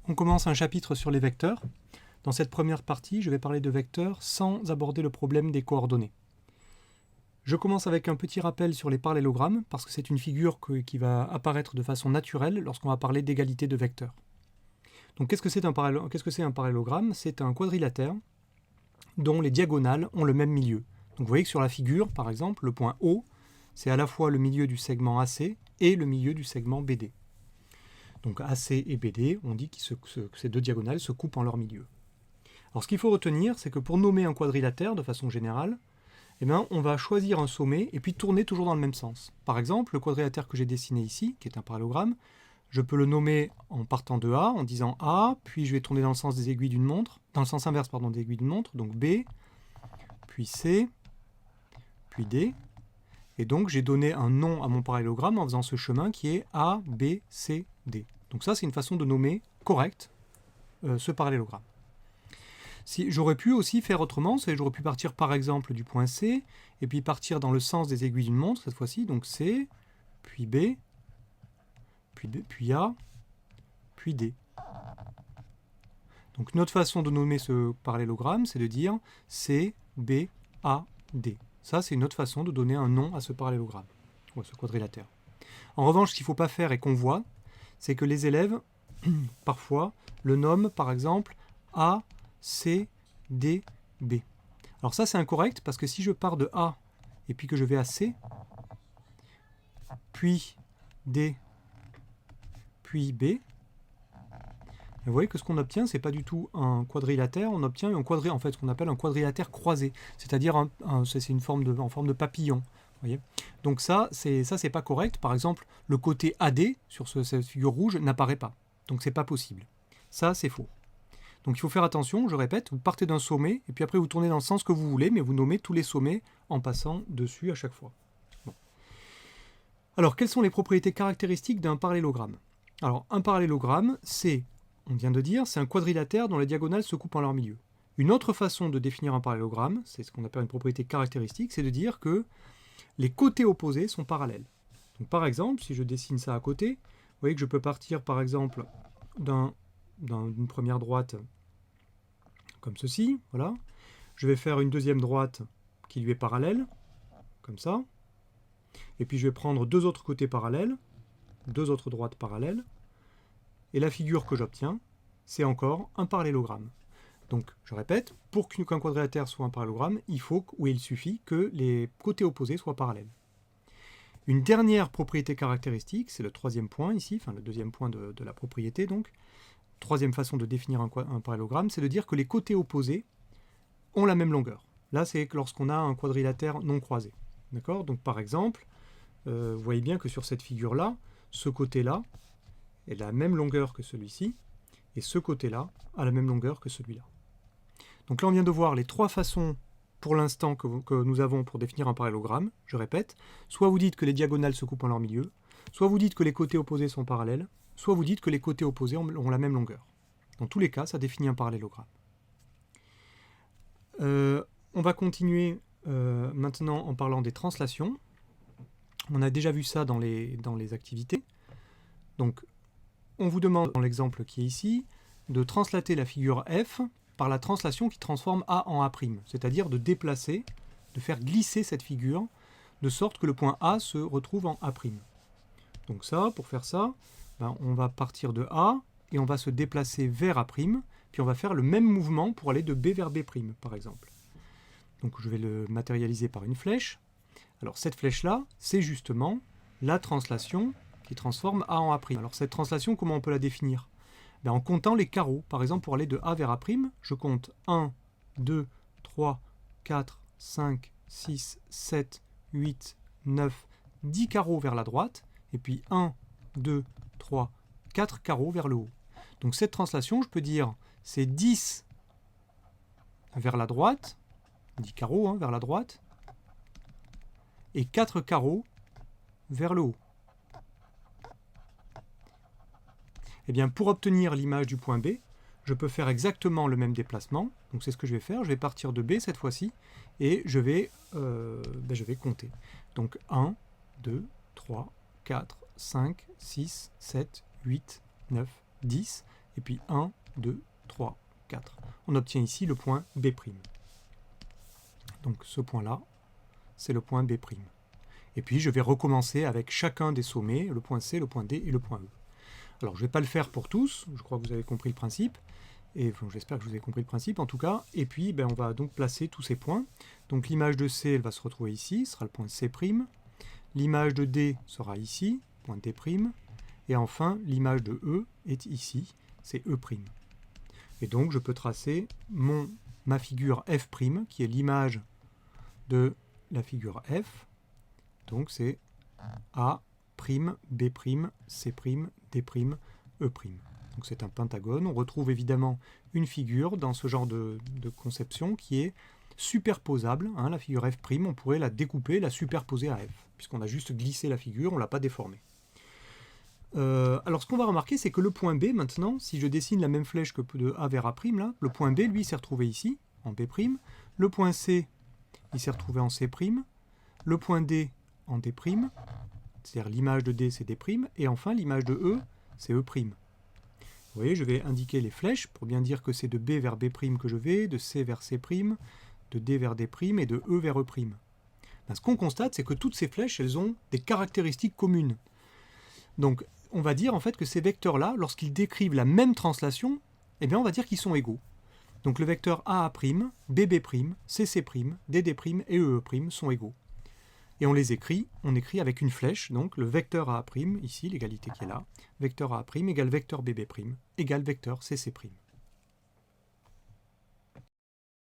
On commence un chapitre sur les vecteurs. Dans cette première partie, je vais parler de vecteurs sans aborder le problème des coordonnées. Je commence avec un petit rappel sur les parallélogrammes, parce que c'est une figure qui va apparaître de façon naturelle lorsqu'on va parler d'égalité de vecteurs. Donc qu'est-ce que c'est un parallélogramme? C'est un quadrilatère dont les diagonales ont le même milieu. Donc vous voyez que sur la figure, par exemple, le point O, c'est à la fois le milieu du segment AC et le milieu du segment BD. Donc AC et BD, on dit que ces deux diagonales se coupent en leur milieu. Alors ce qu'il faut retenir, c'est que pour nommer un quadrilatère de façon générale, on va choisir un sommet et puis tourner toujours dans le même sens. Par exemple, le quadrilatère que j'ai dessiné ici, qui est un parallélogramme, je peux le nommer en partant de A, en disant A, puis je vais tourner dans le sens des aiguilles d'une montre, dans le sens inverse des aiguilles d'une montre, donc B, puis C, puis D. Et donc j'ai donné un nom à mon parallélogramme en faisant ce chemin qui est A, B, C, D. Donc ça, c'est une façon de nommer correcte ce parallélogramme. Si, j'aurais pu aussi faire autrement, j'aurais pu partir par exemple du point C, et puis partir dans le sens des aiguilles d'une montre, cette fois-ci, donc C, puis B, puis A, puis D. Donc notre façon de nommer ce parallélogramme, c'est de dire C, B, A, D. Ça, c'est une autre façon de donner un nom à ce parallélogramme, ou à ce quadrilatère. En revanche, ce qu'il ne faut pas faire et qu'on voit, c'est que les élèves, parfois, le nomment, par exemple, A, C, D, B. Alors ça, c'est incorrect, parce que si je pars de A, et puis que je vais à C, puis D, puis B, vous voyez que ce qu'on obtient, c'est pas du tout un quadrilatère, on obtient en fait, ce qu'on appelle un quadrilatère croisé, c'est-à-dire c'est une forme en forme de papillon. Voyez, donc ça, c'est pas correct. Par exemple, le côté AD sur cette figure rouge n'apparaît pas. Donc c'est pas possible. Ça, c'est faux. Donc il faut faire attention, je répète, vous partez d'un sommet, et puis après vous tournez dans le sens que vous voulez, mais vous nommez tous les sommets en passant dessus à chaque fois. Bon. Alors, quelles sont les propriétés caractéristiques d'un parallélogramme? Alors, un parallélogramme, on vient de dire, c'est un quadrilatère dont les diagonales se coupent en leur milieu. Une autre façon de définir un parallélogramme, c'est ce qu'on appelle une propriété caractéristique, c'est de dire que les côtés opposés sont parallèles. Donc par exemple, si je dessine ça à côté, vous voyez que je peux partir par exemple d'une première droite comme ceci, voilà. Je vais faire une deuxième droite qui lui est parallèle, comme ça. Et puis je vais prendre deux autres côtés parallèles, deux autres droites parallèles. Et la figure que j'obtiens, c'est encore un parallélogramme. Donc, je répète, pour qu'un quadrilatère soit un parallélogramme, il suffit que les côtés opposés soient parallèles. Une dernière propriété caractéristique, c'est le troisième point ici, enfin le deuxième point de la propriété donc. Troisième façon de définir un parallélogramme, c'est de dire que les côtés opposés ont la même longueur. Là, c'est lorsqu'on a un quadrilatère non croisé. D'accord? Donc, par exemple, vous voyez bien que sur cette figure-là, ce côté-là est la même longueur que celui-ci, et ce côté-là a la même longueur que celui-là. Donc là, on vient de voir les trois façons, pour l'instant, que nous avons pour définir un parallélogramme. Je répète, soit vous dites que les diagonales se coupent en leur milieu, soit vous dites que les côtés opposés sont parallèles, soit vous dites que les côtés opposés ont la même longueur. Dans tous les cas, ça définit un parallélogramme. On va continuer maintenant en parlant des translations. On a déjà vu ça dans les activités. Donc, on vous demande, dans l'exemple qui est ici, de translater la figure F par la translation qui transforme A en A', c'est-à-dire de déplacer, de faire glisser cette figure, de sorte que le point A se retrouve en A'. Donc ça, pour faire ça, on va partir de A, et on va se déplacer vers A', puis on va faire le même mouvement pour aller de B vers B', par exemple. Donc je vais le matérialiser par une flèche. Alors cette flèche-là, c'est justement la translation qui transforme A en A'. Alors cette translation, comment on peut la définir? En comptant les carreaux. Par exemple, pour aller de A vers A', je compte 1, 2, 3, 4, 5, 6, 7, 8, 9, 10 carreaux vers la droite, et puis 1, 2, 3, 4 carreaux vers le haut. Donc cette translation, je peux dire, c'est 10 vers la droite, 10 carreaux vers la droite, et 4 carreaux vers le haut. Eh bien, pour obtenir l'image du point B, je peux faire exactement le même déplacement. Donc c'est ce que je vais faire. Je vais partir de B cette fois-ci et je vais compter. Donc 1, 2, 3, 4, 5, 6, 7, 8, 9, 10. et puis 1, 2, 3, 4. On obtient ici le point B'. Donc ce point-là, c'est le point B'. Et puis je vais recommencer avec chacun des sommets, le point C, le point D et le point E. Alors je ne vais pas le faire pour tous, je crois que vous avez compris le principe, et enfin, j'espère que vous avez compris le principe en tout cas, et puis on va donc placer tous ces points. Donc l'image de C, elle va se retrouver ici, ce sera le point C', l'image de D sera ici, point D', et enfin l'image de E est ici, c'est E'. Et donc je peux tracer ma figure F', qui est l'image de la figure F, donc c'est A', B', C', D', E'. Donc c'est un pentagone. On retrouve évidemment une figure dans ce genre de conception qui est superposable. Hein, la figure F', on pourrait la découper, la superposer à F, puisqu'on a juste glissé la figure, on ne l'a pas déformée. Alors ce qu'on va remarquer, c'est que le point B, maintenant, si je dessine la même flèche que de A vers A', là, le point B, lui, s'est retrouvé ici, en B'. Le point C, il s'est retrouvé en C'. Le point D, en D'. C'est-à-dire l'image de D, c'est D'. Et enfin, l'image de E, c'est E'. Vous voyez, je vais indiquer les flèches pour bien dire que c'est de B vers B' que je vais, de C vers C', de D vers D' et de E vers E'. Ce qu'on constate, c'est que toutes ces flèches, elles ont des caractéristiques communes. Donc, on va dire en fait que ces vecteurs-là, lorsqu'ils décrivent la même translation, eh bien, on va dire qu'ils sont égaux. Donc le vecteur AA', BB', CC', DD' et EE' sont égaux. Et on les écrit, avec une flèche, donc le vecteur AA', ici, l'égalité qui est là, vecteur AA' égale vecteur BB', égale vecteur CC'.